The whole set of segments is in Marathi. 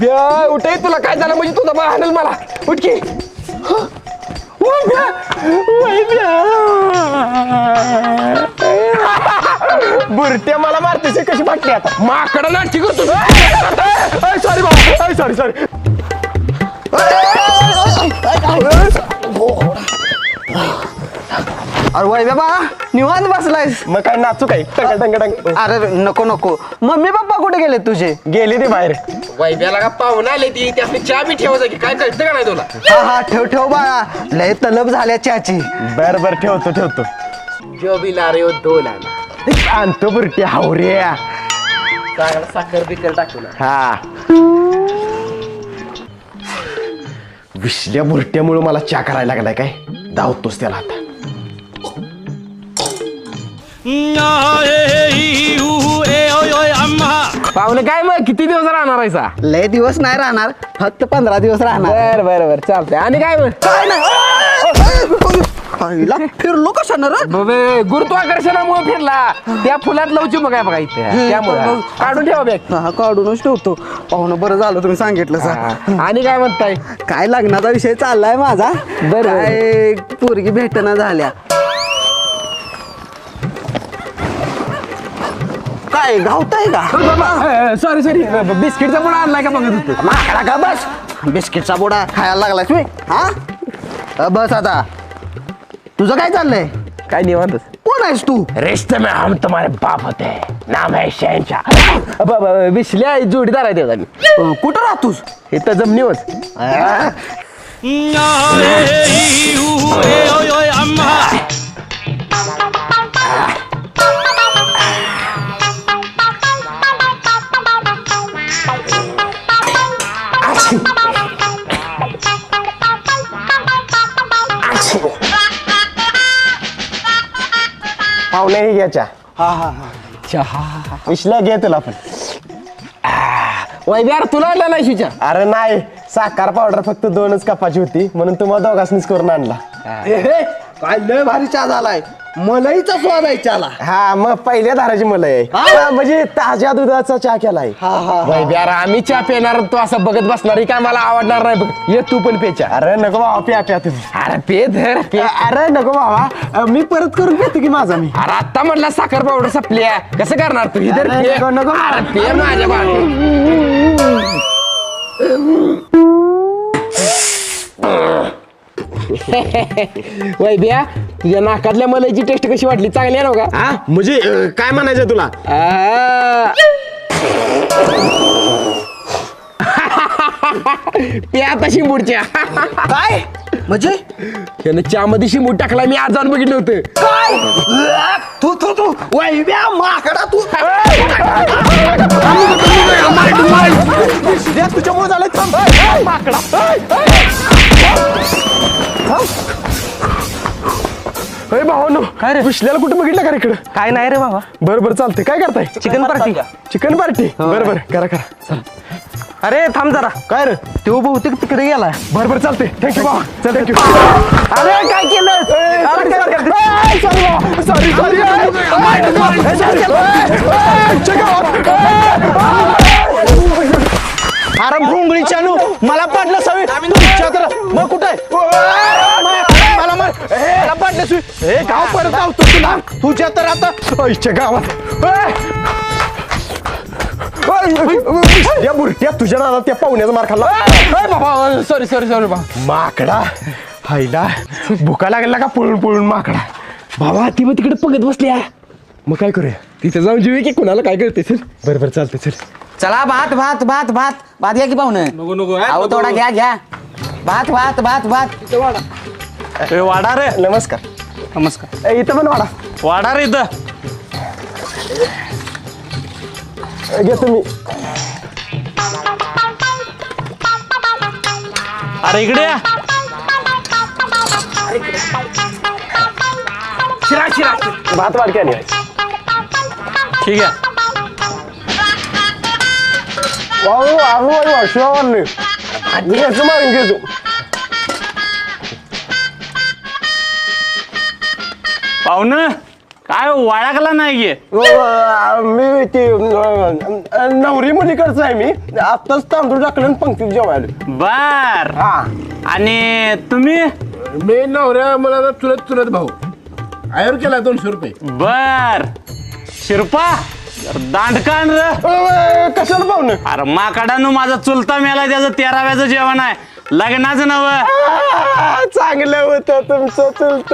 वैभ्या उठे तुला काय झालं म्हणजे तुझा बा हाणल मला उठ की बुरट्या मला मारतेस कशी वाटली आता माकडा नाटकी करतो सॉरी भाऊ सॉरी सॉरी अरे वय बाबा निवांत बसलायस मग काय नाचू काय टंग टंग टंग अरे नको नको मम्मी पप्पा कुठे गेले तुझे गेली ती बाहेर वैभ्याला का पाहुणा आले ती त्यातली चहा बी ठेवायचं की काय कळतं का नाही तुला हा हा ठेव ठेव बाळा लय तलब झाल्या चहाची बर बर ठेवतो ठेवतो जो बी लारे हो दो लाना आणतो बुरट्या हावऱ्या चांगला साखर बिकर टाकू ना हा विसल्या बुरट्यामुळे मला चहा करायला लागलाय काय धावतोस त्याला आता पाहुणे काय मग किती दिवस राहणार आहे सा लय दिवस नाही राहणार फक्त 15 दिवस राहणार बर बर बर चालतंय आणि काय मग काय नाही आईला फिरलो कशानं रे गुरुत्वाकर्षणामुळे फिरला त्या फुलात लवची मग काय बघा इथे त्यामुळे काढून ठेवा बॅग हा काढूनच ठेवतो पाहुणं बरं झालं तुम्ही सांगितलं सर आणि काय म्हणताय काय लग्नाचा विषय चाललाय माझा बरं. काय पोरगी भेटना झाल्या काय गावताय का सॉरी सॉरी बिस्किटचा पुढे आणलाय का बघत होतो माकडा का बस बिस्किटचा बोडा खायला लागलाय तुम्ही हा बस आता तुझं काय चाललंय काय निवांतच कोण आहेस तू रिश्ते में हम तुम्हारे बाप होते हैं नाम है शहनशाह विसल्या जोडीदार आहे त्याचा मी कुठं राहतोस इथं जमनीवर पाहुणे हे घ्याच्या हा हा हा चहा विसल्या घे तुला पण वैभ्यार तुला आणला नाही शिचा अरे नाही साखर पावडर फक्त 2च कपाची होती म्हणून तुम्हाला दोघांनीच करून आणला काय लय भारी चहा झालाय मलाईचा स्वाद आहे चहाला हा मग पहिल्या धाराची मला आहे म्हणजे ताज्या दुधाचा चहा केलाय वैभ्यार आम्ही चहा पिणार तू असं बघत बसणार काय मला आवडणार नाही बघ ये तू पण पेचा अरे नको बाबा प्या प्या तुम्ही अरे पे धर पे अरे नको बाबा मी परत करून पेतो की माझा मी अरे आता म्हटलं साखर पावडर संपली कसं करणार तू इधर अरे पे नको, नको. अरे पे माझ्या बाळ वैभ्या तुझ्या नाकातल्या मलाईची टेस्ट कशी वाटली चांगली आहे ना का हा म्हणजे काय म्हणायचं तुला पे आता शिंबूडच्या काय म्हणजे त्यानं चहा मध्ये शिंबूड टाकला मी आज जाऊन बघितलं होतं काय तू वैभ्या माकडा तू तुझ्यामुळे झालं माकडा भावानो काय रे? विसल्याला कुठे बघितलं का रे इकडं काय नाही रे बाबा बरं बरं चालतंय काय करताय चिकन पार्टी चिकन पार्टी बरं बरं करा करा अरे थांब जरा काय रे तो बहुतेक तिकडे गेलाय बरं बरं चालतंय थँक्यू भावा चल थँक्यू अरे काय केलं सॉरी सॉरी अरे भोंगळी चालू मला पाडलं सवी मग कुठे मला पाडलं सवी हे गाव परत जाऊतो तुला तुझ्या तर आता आईच्या गावात या बुरट्या तुझ्या नादात त्या पाहुण्याचा मार खाल्ला बाबा सॉरी सॉरी सॉरी बा माकडा हायला भुका लागला का पळून पळून माकडा बाबा ती मग तिकडे बघत बसली आहे मग काय करूया तिथे जाऊन जीवे की कुणाला काय करते सर बरं बरं चालतंय चल चला भात भात भात भात भात घ्या की पाहुणे नको नको अहो थोडा घ्या घ्या भात भात भात भात वाडा रे नमस्कार नमस्कार इथं पण वाडा वाडा रे इथं घे तुम्ही अरे इकडे या शिरा शिरा भात वाढक्या नाही ठीक आहे वाहू आहो वाशवाने मी कसं मागून घेतो पाहुणं काय वाळगला नाही गे मी ती नवरी मुलीकडचं आहे मी आत्ताच तांदूळ टाकलं आणि पंक्तीत जेवायला. बर हा आणि तुम्ही मी नवऱ्या मला चुलत भाऊ आयर केला 200 रुपये. बर शिरपा दांडकान र कशाला पाहुणं? अरे माकडानं माझा चुलता मेला त्याचं 13व्याचं जेवण आहे लग्नाचं नव. चांगलं होतं तुमचं चुलत.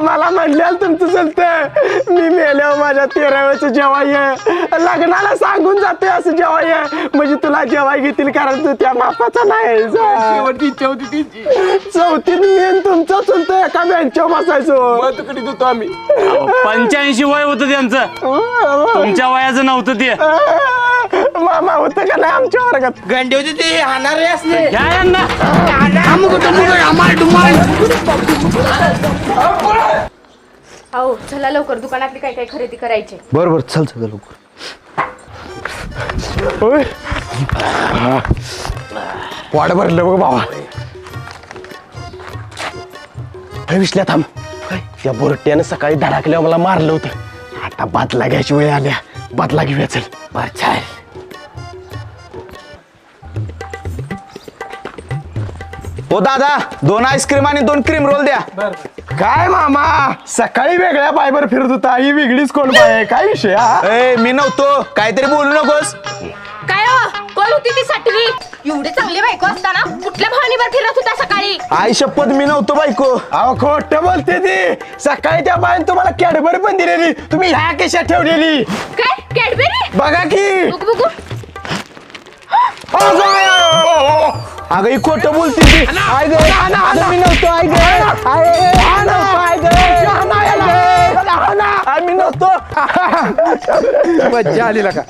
मला म्हणल्याल तुमचं चुलत मी मेल्यावर माझ्या 13व्याचं जेवाय लग्नाला सांगून जाते असं जेवाय म्हणजे तुला जेवाय घेतील कारण तू त्या मापाचा नाही. शेवटची इच्छा होती तिची. चौथीत मी तुमचं चुलत एका बेंचवर बसायचो. तुकडीत होतो आम्ही. 85 वय होतं त्यांचं तुमच्या वयाचं नव्हतं ते. मामा होतं का नाही आमच्या वर्गात? गंडे होते ते हाणारे असले. घ्या यांना. हो चला लवकर दुकानातली काय काय खरेदी करायची. बरोबर चल चल लवकर. होय वाट भरलं बघ बाबा. हे विसल्या थांब. त्या बोरट्यानं सकाळी धडाकल्यावर मला मारलं होतं. आता बादला घ्यायची वेळ आल्या. बादला घेऊया चल. बर चाल. हो दादा 2 आईस्क्रीम आणि 2 क्रीम रोल द्या. काय मामा सकाळी वेगळ्या पायवर फिरत होता ही वेगळीच कोण बाय काय विषय हा? ए मी नव्हतो काहीतरी बोलू नकोस. काय हो कोण होती ती साठवी? एवढे चांगले बायको असताना कुठल्या भावनीवर फिरत होता सकाळी? आई शपथ मी नव्हतो बायको. अहो खोट बोलते ती. सकाळी त्या बायन तुम्हाला कॅडबरी पण दिलेली तुम्ही ह्या केशात ठेवलेली. काय कॅडबेरी? बघा की बघू बघू. अगं ही खोटं बोलते ती. आई गं, अगं मी नव्हतो. आई गं, मी नव्हतो. मज्जा आली का?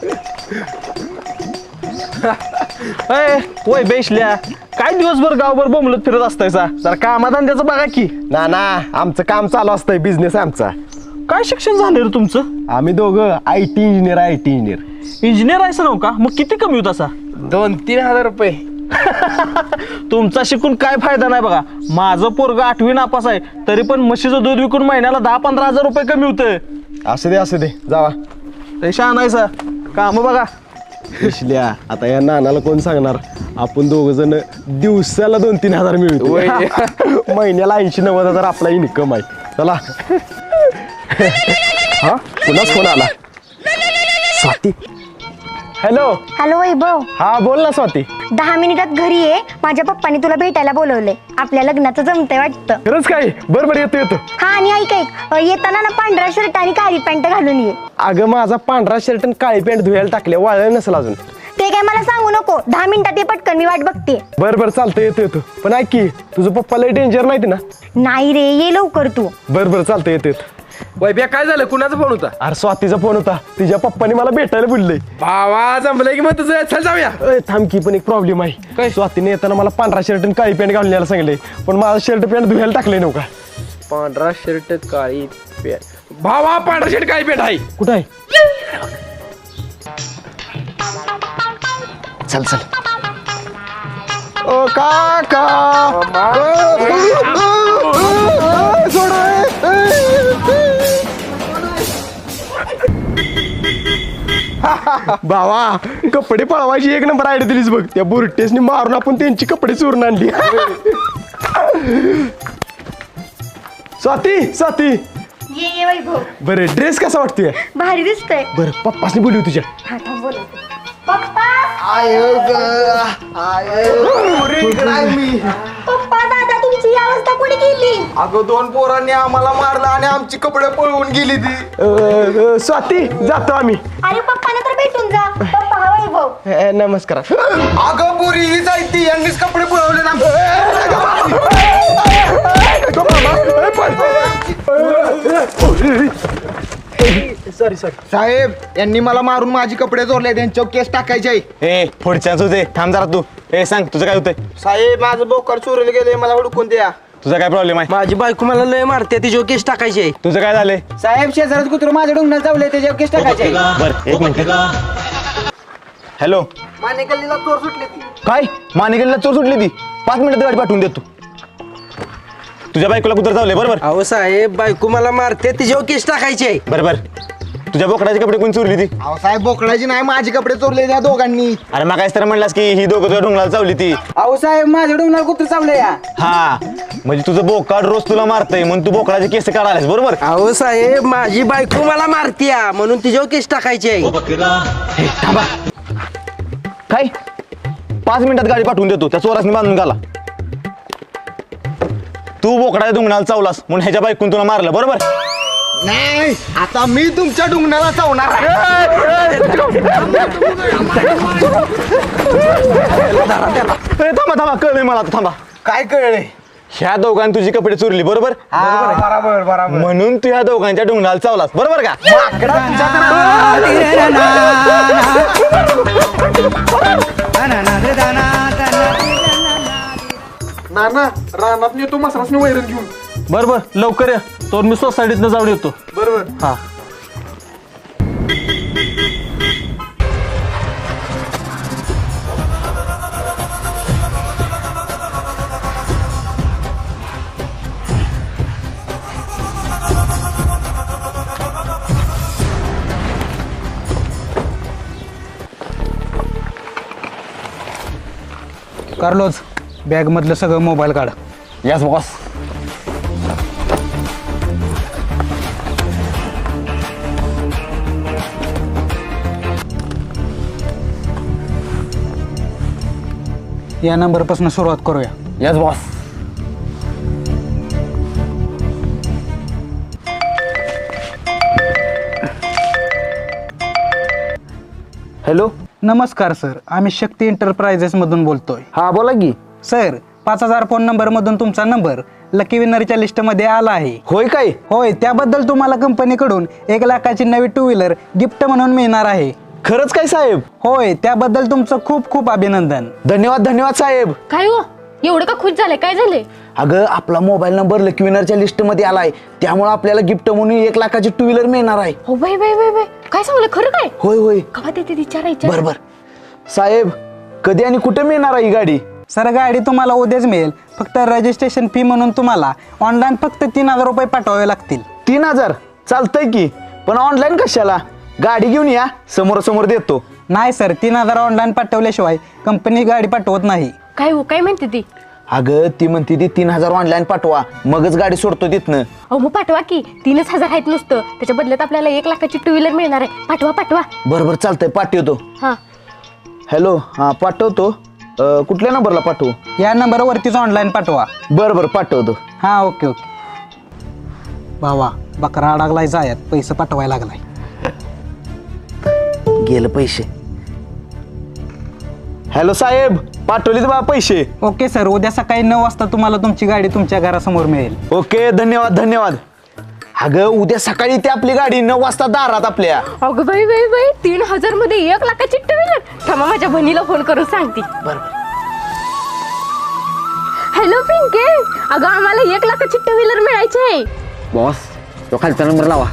वय बेसल्या काय दिवसभर गावभर बोंबलत फिरत असतायसा जरा कामाधंद्याचं बघा की. ना आमचं काम चालू असतंय बिझनेस आमचा. काय शिक्षण झालं रे तुमचं? आम्ही दोघं IT इंजिनियर. इंजिनियर आहे नव्ह का? मग किती कमी होत असा? 2-3 हजार रुपये. तुमचा शिकून काय फायदा नाही बघा. माझं पोरग 8वी नापास आहे तरी पण म्हशीचं दूध विकून महिन्याला 10-15 हजार रुपये कमी होतं. असू दे जावा. पैसा आणायचा काम बघा. पिशल्या आता या नानाला कोण सांगणार आपण दोघ जण दिवसाला 2-3 हजार मिळतो. महिन्याला 80-90 हजार आपला इन्कम आहे. चला. हा पुन्हाच फोन आला. स्वाती. हॅलो. हॅलो वैभव. हा बोल ना स्वाती. 10 मिनिटात घरी ये. माझ्या पप्पानी तुला भेटायला बोलवलंय. आपल्या लग्नाचं जमतंय वाटतं. खरंच काय? बरोबर येतो. हा आणि ऐक येताना ना पांढरा शर्ट आणि काळी पॅन्ट घालून ये. अगं माझा पांढरा शर्ट आणि काळी पॅन्ट धुवायला टाकले वाळलं नसेल अजून. ते काय मला सांगू नको. 10 मिनिटात ये पटकन मी वाट बघते. बरं चालतं येतो. पण ऐक की तुझं पप्पा लय डेंजर नाही ना? नाही रे ये लवकर तू. बरं चालतं येतो. वैभ्या काय झालं कुणाचा फोन होता? अरे स्वातीचा फोन होता. तिच्या पप्पानी मला भेटायला बोलले. भावा जमलंय की मग तुझं चल जाऊया. थांब की पण एक प्रॉब्लेम आहे. काय? स्वातीने येताना मला पांढरा शर्ट आणि काळी पॅन्ट घालून यायला सांगले पण माझा शर्ट पॅन्ट धुवायला टाकले नव्हता. पांढरा शर्ट काळी पॅन्ट. भावा पांढरा शर्ट काळी पॅन्ट आहे. कुठं आहे? चल ओ काका बाबा कपडे पळवायची 1 नंबर आयडिया दिलीस बघ. त्या बुरटेसनी मारून आपण त्यांची कपडे चोरून आणली. स्वाती ये वैभव. बरं ड्रेस कसा वाटतोय? भारी दिसतोय. बरं पप्पासनी बोलू तुझ्या. हा थांब बोलवते. पप्पा पप्पा दादा तुमची ही अवस्था कुठे गेली? अगं 2 पोरांनी आम्हाला मारलं आणि आमची कपडे पळवून गेली ती. स्वाती जातो आम्ही. अरे पप्पाने तर भेटून जा. पप्पा हा वैभव. नमस्कार. अगं पुरी ही जायती यांनीच कपडे पळवले ना. सॉरी साहेब यांनी मला मारून माझी कपडे चोरले त्यांच्यावर केस टाकायचे आहे. ए पुढच्याच होते थांब जरा तू. ए सांग तुझं काय होतंय? साहेब माझं बोकर चोरीला गेले मला हुडकून द्या. तुझा काय प्रॉब्लेम आहे? माझी बायको मला लय मारते तिच्यावर केस टाकायचे. तुझं काय झालंय? साहेब शेजारात कुत्र माझ्या डोंगरात चावले त्याच्यावर केस टाकायचे. बर 1 मिनिट. हॅलो मानेकल्लीला चोर सुटली ती. काय मानेगडीला चोर सुटली ती? 5 मिनिटात गाडी पाठवून देतो. तुझ्या बायकोला कुत्र चावले बरोबर अहो साहेब बायको मला मारते तिच्यावर केस टाकायचे. बरोबर. तुझ्या बोकडाचे कपडे कोणी चोरली ती? अहो साहेब बोकडाची नाही माझे कपडे चोरले त्या दोघांनी. अरे मग काय तर म्हणलास की ही दोघं तुझ्या डोंगराला चावली ती. अहो साहेब माझ्या डोंगराला कुत्र चावले या. हा म्हणजे तुझं बोकाड रोज तुला मारतंय म्हणून तू बोकडाचे केस काढायलास बरोबर. अहो साहेब माझी बायको मला मारतीया म्हणून तिच्यावर केस टाकायचे. थांबा. काय 5 मिनिटात गाडी पाठवून देतो त्या चोरासनी बांधून घाला. तू बोकडाच्या डोंगराला चावलास म्हणून ह्याच्या बायकून तुला मारलं बरोबर. नाही आता मी तुमच्या डोंगराला चावणार. थांबा थांबा कळलंय मला आता थांबा. काय कळले? ह्या दोघांनी तुझी कपडे चोरली बरोबर. बरोबर बरोबर. म्हणून तू ह्या दोघांच्या डोंगराला चावलास बरोबर का. नाना रानात नेतो मसरासने वैरण घेऊन. बरोबर लवकर या तो मी सोसायटीतनं जाऊन येतो. बरोबर. हा कार्लोज बॅग मधलं सगळं मोबाईल काढ. Yes boss. या नंबरपासून सुरुवात करूया. Yes boss. हॅलो नमस्कार सर, आम्ही शक्ती एंटरप्राइजेस मधून बोलतोय. हा बोला की. सर 5000 फोन नंबर मधून तुमचा नंबर लकी विनरच्या लिस्ट मध्ये आला आहे. होय काय. होय त्याबद्दल तुम्हाला कंपनीकडून 1 लाखाची नवी 2 व्हीलर गिफ्ट म्हणून मिळणार आहे. खरंच काय साहेब. होय त्याबद्दल तुमचं खूप खूप अभिनंदन. धन्यवाद धन्यवाद साहेब. काय हो एवढं का खुश झालंय? काय झालंय? अगं आपला मोबाईल नंबर लकी विनरच्या लिस्ट मध्ये आलाय त्यामुळे आपल्याला गिफ्ट म्हणून 1 लाखाची 2 व्हीलर मिळणार आहे. हो बाई बाई बाई बाई काय सांगलं खरं काय? होय होय. कवा देते विचारायचं. बरोबर. साहेब कधी आणि कुठे मिळणार आहे ही गाडी? सर गाडी तुम्हाला उद्याच मिळेल. फक्त रजिस्ट्रेशन फी म्हणून तुम्हाला ऑनलाईन फक्त 3000 रुपये पाठवावे लागतील. 3000 चालतंय की, पण ऑनलाईन कशाला? गाडी घेऊन या समोरासमोर देतो. नाही सर 3000 ऑनलाईन पाठवल्याशिवाय कंपनी गाडी पाठवत नाही. काय हो काय म्हणते ती? अगं ती म्हणते ती 3000 ऑनलाईन पाठवा मगच गाडी सोडतो तिथनं. अहो मग पाठवा की 3000 आहेत नुसतं त्याच्या बदल्यात आपल्याला 1 लाखाची 2 व्हीलर मिळणार आहे. पाठवा पाठवा. बरोबर चालतंय पाठवतो. हा हॅलो हा पाठवतो. कुठल्या नंबरला पाठवू? या नंबरवरतीच ऑनलाईन पाठवा. बरं पाठवतो. हा ओके ओके. भावा बकरा अडकलाय जायात पैसे पाठवायला लागलाय. गेलं पैसे. हॅलो साहेब पाठवलीत बा पैसे. ओके सर उद्या सकाळी 9 वाजता तुम्हाला तुमची गाडी तुमच्या घरासमोर मिळेल. ओके धन्यवाद धन्यवाद. अगं उद्या सकाळी ती आपली गाडी 9 वाजता दारात आपल्या. अगं बाई बाई बाई 3000 मध्ये 1 लाखाची 2 व्हीलर. थांबा माझ्या बहिणीला फोन करून सांगते. हॅलो पिंके अगं आम्हाला 1 लाखाची 2 व्हीलर मिळायची आहे. बॉस तो खालचा नंबर लावा.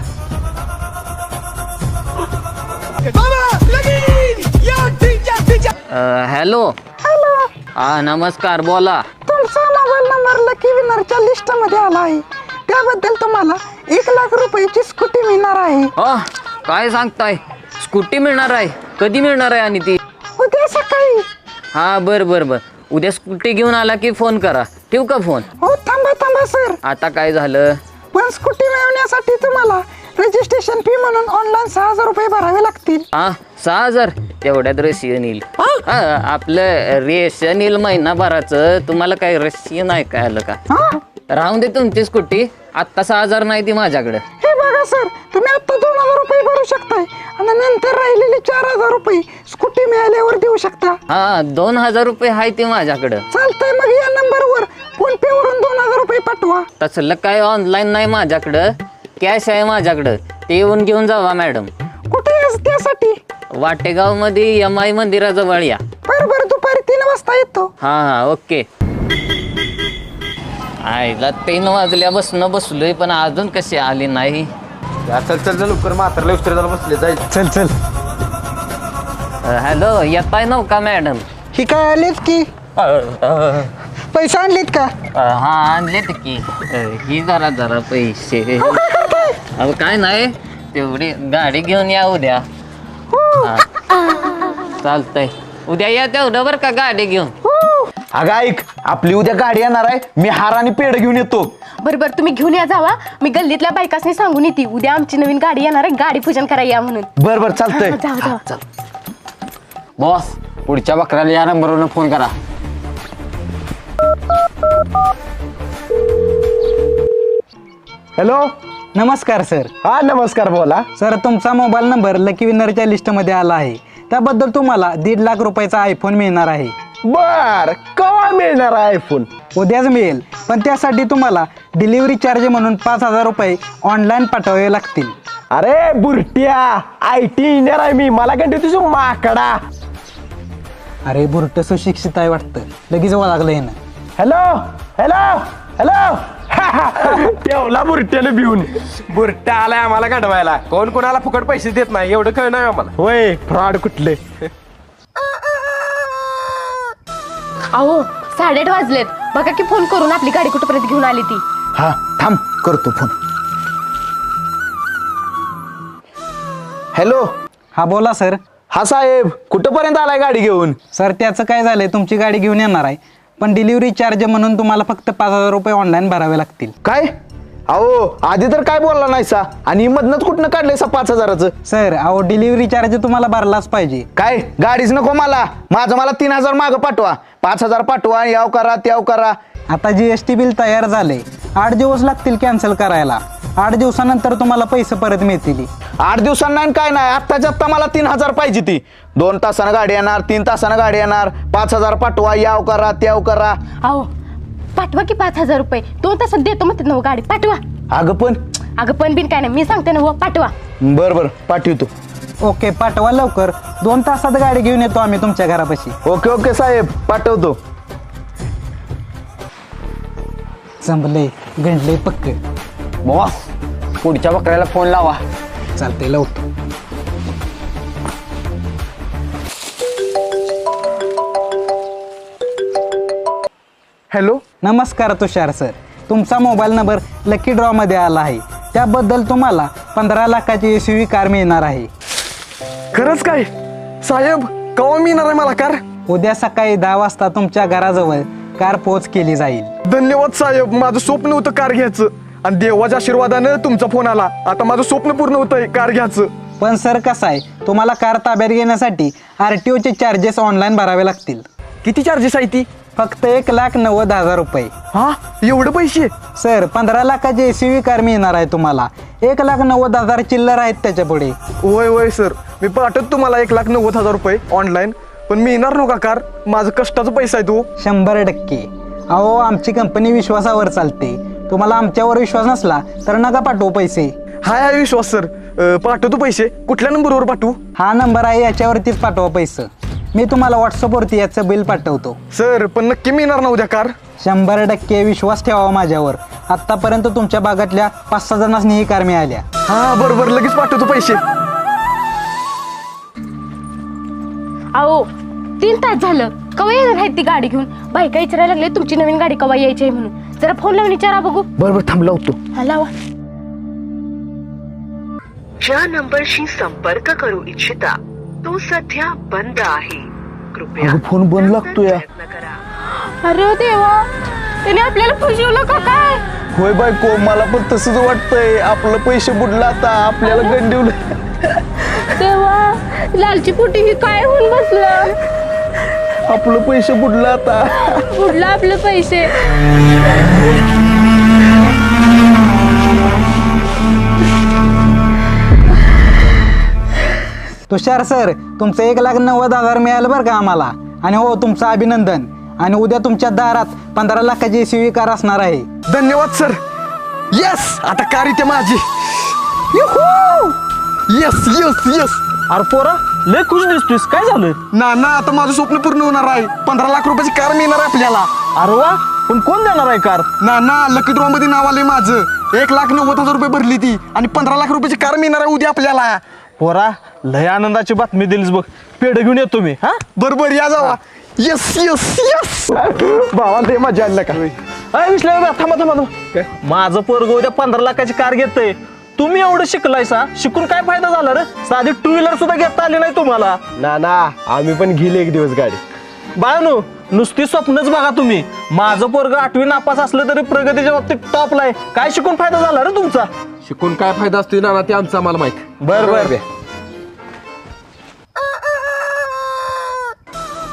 हॅलो हा नमस्कार बोला. तुमचा मोबाईल नंबर लकी विनरच्या लिस्ट मध्ये आला आहे. त्याबद्दल तुम्हाला 1 लाख रुपयाची स्कूटी मिळणार आहे. काय सांगताय? स्कूटी मिळणार आहे? कधी मिळणार आहे? आणि ती उद्या सकाळी. हा बर बर बर उद्या स्कूटी घेऊन आला की फोन करा. ठेवू का फोन? हो थांबा सर. आता काय झालं? पण स्कूटी मिळवण्यासाठी तुम्हाला रजिस्ट्रेशन फी म्हणून ऑनलाईन 6000 रुपये भरावे लागतील. 6000 तेवढ्यात रेशन येईल. आपलं रेशन येईल महिनाभराचं. तुम्हाला काय रेशन आहे काय आलं का? राहून दे तुमची स्कूटी. आत्ता 6000 नाही ती माझ्याकडे. हे बघा सर तुम्ही आता 2000 रुपये भरू शकताय आणि नंतर राहिलेले 4000 रुपये स्कूटी मिळाल्यावर देऊ शकता. 2000 रुपये आहे ती माझ्याकडे. चालतंय मग या नंबरवर फोन पे वरून 2000 रुपये पाठवा. तसलं काय ऑनलाईन नाही माझ्याकडं. कॅश आहे माझ्याकडं. ते येऊन घेऊन जावा मॅडम. कुठे आहेस त्यासाठी? वाटेगाव मध्ये MI मंदिराजवळ या. बरोबर दुपारी 3 वाजता येतो. हा ओके. आईला 3 वाजल्यापासून बसलोय पण अजून कशी आली नाही. चल चल चल लवकर म्हातारला उशीर झाला बसले जाईल. चल चल. हॅलो येताय नव्हता मॅडम? ही काय आलीच की. पैसे आणलेत का? हा आणलेत की ही जरा जरा पैसे अहो काय नाही तेवढी गाडी घेऊन या उद्या हा. चालतंय उद्या या तेवढं बरं का गाडी घेऊन. अगं ऐक, आपली उद्या गाडी येणार आहे, मी हार आणि पेढ घेऊन येतो. बरोबर तुम्ही घेऊन या जावा. मी गल्लीतल्या बायकासनी सांगून येते उद्या आमची नवीन गाडी येणार आहे, गाडी पूजन करायला या म्हणून. बर बर चालतंय. जावा जावा. बॉस पुढच्या बकऱ्याला या नंबरवरून फोन करा. हॅलो. नमस्कार सर. हा नमस्कार, बोला. सर तुमचा मोबाईल नंबर लकी विनरच्या लिस्टमध्ये आला आहे. त्याबद्दल तुम्हाला 1.5 लाख रुपयाचा आयफोन मिळणार आहे. बर, केव्हा मिळणार आहे आयफोन? उद्याच मिळेल, पण त्यासाठी तुम्हाला डिलिव्हरी चार्ज म्हणून 5,000 रुपये ऑनलाईन पाठवावे लागतील. अरे बुरट्या, IT इंजिनियर आहे मी, मला कंटे तुझं माकडा. अरे बुरट सुशिक्षित आहे वाटतं, लगेच लागलं हे ना. Hello hello hello. ठेवला बुरट्याने भिवून. बुरटा आलाय आम्हाला घडवायला. कोण कोणाला फुकट पैसे देत नाही एवढं कळ नाही आम्हाला. होय, फ्रॉड कुठले. अहो 8:30 वाजलेत, बघा की फोन करून आपली गाडी कुठपर्यंत घेऊन आली ती. हा थांब, करतो फोन. हॅलो. हा बोला सर. हा साहेब, कुठपर्यंत आलाय गाडी घेऊन? सर त्याचं काय झालंय, तुमची गाडी घेऊन येणार आहे, पण डिलिव्हरी चार्ज म्हणून तुम्हाला फक्त 5,000 रुपये ऑनलाईन भरावे लागतील. काय? अहो आधी तर काय बोलला नाही सा, आणि मधनच कुठनं काढलंय सा 5,000चं? सर अहो डिलिव्हरी चार्ज तुम्हाला भरलाच पाहिजे. काय गाडीच नको मला, मला 3,000 मागं पाठवा. 5,000 पाठवा, याव करा त्याव करा. आता GST बिल तयार झाले, 8 दिवस लागतील कॅन्सल करायला. 8 दिवसानंतर तुम्हाला पैसे परत मिळतील. 8 दिवसांना नाही काय नाही, आत्ताच्या आत्ता मला 3,000 पाहिजे. ती 2 तासानं गाडी येणार, 3 तासानं गाडी येणार. 5,000 पाठवा, याव करा त्याव करा. अहो पाठवा की 5,000 रुपये. 2 तासात देतो म्हणते ना गाडी, पाठवा. अगं पण बिन काय नाही, मी सांगते ना हो, पाठवा. बर बर पाठवतो. ओके पाठवा लवकर, 2 तासात गाडी घेऊन येतो आम्ही तुमच्या घरापाशी. ओके ओके साहेब, पाठवतो. जमलंय, गंडलंय पक्क. बॉस पुढच्या बकऱ्याला फोन लावा. चालतंय लावतो. हॅलो. नमस्कार तुषार सर, तुमचा मोबाईल नंबर लकी ड्रॉ मध्ये आला आहे. त्याबद्दल तुम्हाला 15 लाखाची SUV कार मिळणार आहे. खरंच काय साहेब? केव्हा मिळणार आहे मला कार? उद्या सकाळी 10 वाजता तुमच्या घराजवळ कार पोच केली जाईल. धन्यवाद साहेब, माझं स्वप्न होतं कार घ्यायचं, आणि देवाच्या आशीर्वादानं तुमचा फोन आला. आता माझं स्वप्न पूर्ण होतंय कार घ्यायचं. पण सर कसं आहे, तुम्हाला कार ताब्यात घेण्यासाठी RTOचे चार्जेस ऑनलाईन भरावे लागतील. किती चार्जेस आहे ती? फक्त 1,90,000 रुपये. हा, एवढे पैसे? सर 15 लाखाची SUV कार मिळणार आहे तुम्हाला. 1,90,000 चिल्लर आहेत त्याच्या पुढे. होय होय सर, मी पाठवतो तुम्हाला 1,90,000 रुपये ऑनलाईन. पण मिळणार नका कार, माझं कष्टाचा पैसा आहे तो. 100%. अहो आमची कंपनी विश्वासावर चालते. तुम्हाला आमच्यावर विश्वास नसला तर नका पाठवू पैसे. हाय विश्वास सर, पाठवतो पैसे. कुठल्या नंबरवर पाठवू? हा नंबर आहे, याच्यावरतीच पाठवा पैसे. मी तुम्हाला व्हॉट्सअपवरती याचं बिल पाठवतो. सर पण नक्की मिळणार ना उद्या कार? 100% विश्वास ठेवा माझ्यावर. आतापर्यंत तुमच्या भागातल्या 5-6 जणांनी ही कार मिळाल्या. हा बरोबर, लगेच पाठवतो पैसे. अहो 3 तास झालं, कवा येणार आहेत ती गाडी घेऊन? बायका विचारायला लागले तुमची नवीन गाडी कवा यायची आहे म्हणून. जरा फोन लावून विचारा बघू. बरोबर थांब, लावतो. हा लावा. ज्या नंबरशी संपर्क करू इच्छिता तो सध्या बंद आहे. कृपया फोन बंद लागतोय. प्रयत्न करा. अरे देवा, त्याने आपल्याला फसवलं का काय? होय बायको, मला पण तसंच वाटतंय. आपलं पैसे बुडला, आता आपल्याला गंडवलं. देवा, लालची पोटी ही काय होऊन बसलं? आपलं पैसे बुडला आता. बुडला आपले पैसे. तुषार सर तुमचं 1,90,000 मिळालं बरं का आम्हाला. आणि हो तुमचं अभिनंदन. आणि उद्या तुमच्या दारात 15 लाखाची SUV कार असणार आहे. धन्यवाद सर. येस, आता कार इथे माझी. Yes yes yes. अरे पोरा, लय खुश दिसतोस, काय झालं? ना आता माझं स्वप्न पूर्ण होणार आहे. 15 लाख रुपयाची कार मिळणार आहे आपल्याला. अरे वा, पण कोण देणार आहे कार? ना लकी ड्रॉ मध्ये नाव आलंय माझं. 1,90,000 रुपये भरली ती, आणि 15 लाख रुपयाची कार मिळणार आहे उद्या आपल्याला. पोरा, लय आनंदाची बातमी दिलीस बघ. पेढ घेऊन येतो मी. हा बरोबर, या जावा. यस यस यस भावा ते मजा आली का अय विश्ल्या थांबा थांबा थांबा. माझं पोरग उद्या 15 लाखाची कार घेतय. तुम्ही एवढं शिकलायसा, शिकून काय फायदा झाला रे? साधी 2 व्हीलर सुद्धा घेता आली नाही तुम्हाला. ना आम्ही पण घेईल एक दिवस गाडी. बाळानो, नुसती स्वप्नच बघा तुम्ही. माझं पोरग 8वी नापास असलं तरी प्रगतीच्या बाबतीत टॉपला आहे. काय शिकून फायदा झाला रे तुमचा? शिकून काय फायदा असतो ना ते आमचं आम्हाला माहित. बर बर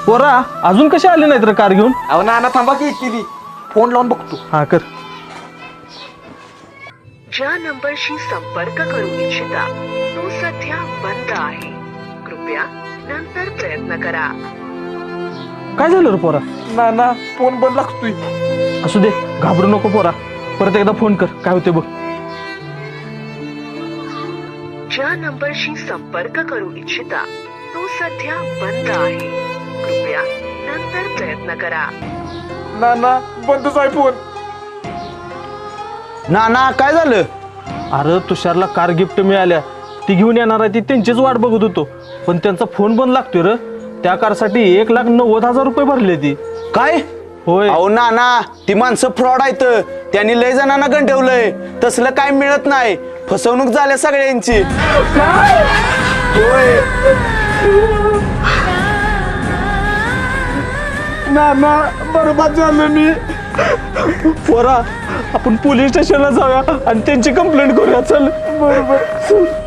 पोरा, अजून कशी आली नाहीत रे कार घेऊन? अहो ना थांबा की ती फोन लावून बघतो. हा कर. ज्या नंबरशी संपर्क करू इच्छिता तो सध्या बंद आहे. कृपया नंतर प्रयत्न करा. काय झालं रे पोरा? ना फोन बंद लागतोय. असू दे, घाबरू नको पोरा. परत एकदा फोन कर, काय होते बघ. ज्या नंबरशी संपर्क करू इच्छिता तो सध्या बंद आहे. कृपया नंतर प्रयत्न करा. ना बंदच आहे फोन. ना काय झालं? अरे तुषारला कार गिफ्ट मिळाल्या, ती घेऊन येणार आहे. ती त्यांचीच वाट बघत होतो, पण त्यांचा फोन बंद लागतोय रे. त्या कारसाठी 1,90,000 रुपये भरले ती. काय? होय. अहो ना ती माणसं फ्रॉड आहेत. त्यांनी लय जणांना गंडवलंय. तसलं काय मिळत नाही. फसवणूक झाल्या सगळ्यांची. होय. ना बरोबर झालं मी. पोरा, आपण पोलीस स्टेशनला जाऊया आणि त्यांची कंप्लेंट करूया. चल. बरोबर.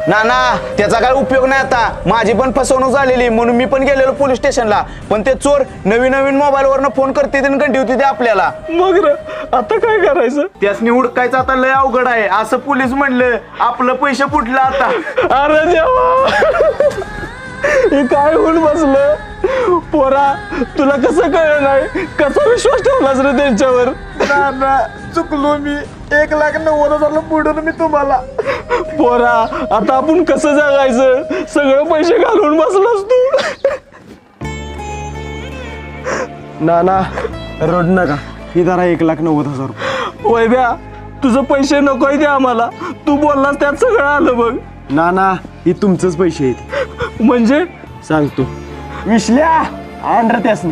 ना त्याचा काय उपयोग नाही आता. माझी पण फसवणूक झालेली, म्हणून मी पण गेलेलो पोलीस स्टेशनला. पण ते चोर नवीन मोबाईल वरनं फोन करते आणि गंडी होती ते आपल्याला. मग रे आता काय करायचं? त्यासनी हुडकायचं आता लय अवघड आहे. असं पोलीस म्हणलं आपलं पैसे फुटलं आता. अरे देवा, हे काय होऊन बसलं? पोरा, तुला कसं कळलं नाही? कसा विश्वास ठेवलास रे त्यांच्यावर? ना चुकलो मी. 1,90,000 बुडून मी तुम्हाला. पोरा, आता आपण कसं जगायचं? सगळे पैसे घालून बसलास तू. ना रड नका. ही जरा 1,90,000 रुपये. वैभ्या, तुझं पैसे नकोय ते आम्हाला. तू बोललास त्यात सगळं आलं बघ. ना ही तुमचंच पैसे आहेत. म्हणजे सांगतो. विश्ल्या आण रे त्यासनी.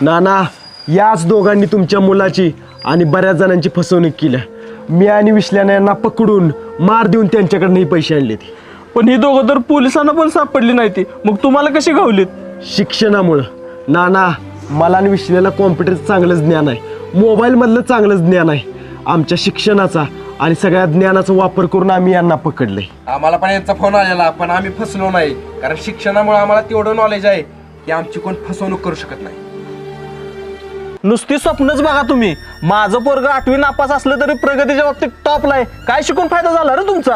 ना याच दोघांनी तुमच्या मुलाची आणि बऱ्याच जणांची फसवणूक केली. मी आणि विश्ल्याने यांना पकडून मार देऊन त्यांच्याकडनं ही पैसे आणले. पण ही दोघं तर पोलिसांना पण सापडली नाही ती. मग तुम्हाला कशी गावलीत? शिक्षणामुळं. ना मला आणि विश्ल्याला कॉम्प्युटरचं चांगलंच ज्ञान आहे, मोबाईलमधलं चांगलंच ज्ञान आहे. आमच्या शिक्षणाचा आणि सगळ्या ज्ञानाचा वापर करून आम्ही यांना पकडलंय. आम्हाला पण यांचा फोन आलेला, पण आम्ही फसलो नाही. कारण शिक्षणामुळे आम्हाला तेवढं नॉलेज आहे की आमची कोण फसवणूक करू शकत नाही. नुसती स्वप्नच बघा तुम्ही. माझं पोरग 8वी नापास असलं तरी प्रगतीच्या बाबतीत टॉपला आहे. काय शिकून फायदा झाला रे तुमचा?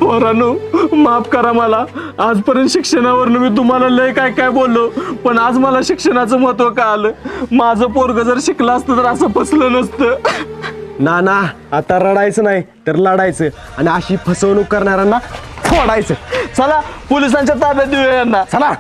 पोरांनो, माफ करा मला. आजपर्यंत शिक्षणावरनं मी तुम्हाला लय काय बोललो, पण आज मला शिक्षणाचं महत्व कळालं. माझं पोरग जर शिकलं असतं तर असं फसलं नसतं. ना आता रडायचं नाही तर लढायचं आणि अशी फसवणूक करणाऱ्यांना फोडायचं. चला पोलिसांच्या ताब्यात देऊया यांना. चला.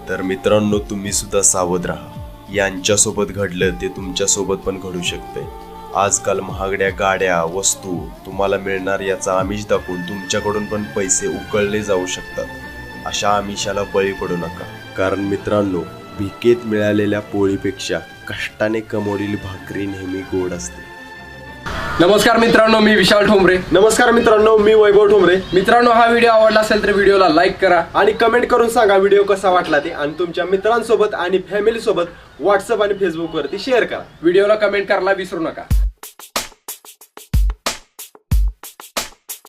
तर मित्रांनो, तुम्ही सुद्धा सावध राहा. यांच्यासोबत घडलं ते तुमच्यासोबत पण घडू शकते. आजकाल महागड्या गाड्या, वस्तू तुम्हाला मिळणार याचा आमिष दाखवून तुमच्याकडून पण पैसे उकळले जाऊ शकतात. अशा आमिषाला बळी पडू नका. कारण मित्रांनो, भिकेत मिळालेल्या पोळीपेक्षा कष्टाने कमवलेली भाकरी नेहमी गोड असते. नमस्कार मित्रांनो, मी विशाल ठोंबरे. नमस्कार मित्रांनो, मी वैभव ठोंबरे. मित्रांनो, हा व्हिडिओ आवडला असेल तर व्हिडिओला लाईक करा आणि कमेंट करून सांगा व्हिडिओ कसा वाटला ते. आणि तुमच्या मित्रांसोबत आणि फॅमिली सोबत व्हॉट्सअप आणि फेसबुक वरती शेअर करा. व्हिडिओला कमेंट करायला विसरू नका.